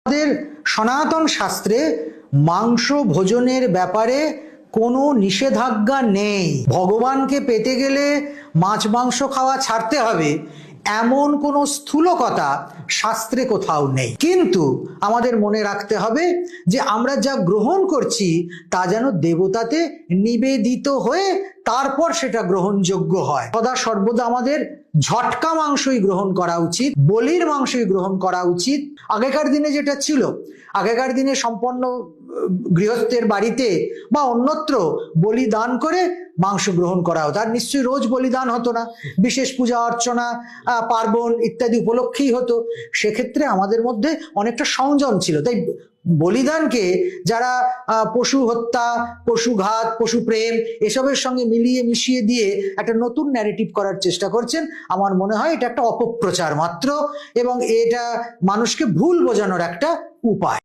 আমাদের সনাতন শাস্ত্রে মাংস ভোজনের ব্যাপারে কোনো নিষেধাজ্ঞা নেই। ভগবানকে পেতে গেলে মাছ মাংস খাওয়া ছাড়তে হবে এমন কোনো স্থূলকতা শাস্ত্রে কোথাও নেই। কিন্তু আমাদের মনে রাখতে হবে যে আমরা যা গ্রহণ করছি তা যেন দেবতাতে নিবেদিত হয়ে তারপর সেটা গ্রহণযোগ্য হয়। সদা সর্বদা আমাদের ঝটকা মাংসই গ্রহণ করা উচিত, বলির মাংসই গ্রহণ করা উচিত। আগেকার দিনে যেটা ছিল, আগেকার দিনে সম্পন্ন গৃহস্থের বাড়িতে বা অন্যত্র বলিদান করে মাংস গ্রহণ করা হতো। আর নিশ্চয়ই রোজ বলিদান হতো না, বিশেষ পূজা অর্চনা পার্বণ ইত্যাদি উপলক্ষেই হতো। সেক্ষেত্রে আমাদের মধ্যে অনেকটা সংযম ছিল। তাই বলিদানকে যারা পশু হত্যা, পশুঘাত, পশু প্রেম এসবের সঙ্গে মিলিয়ে মিশিয়ে দিয়ে একটা নতুন ন্যারেটিভ করার চেষ্টা করছেন, আমার মনে হয় এটা একটা অপপ্রচার মাত্র এবং এটা মানুষকে ভুল বোঝানোর একটা উপায়।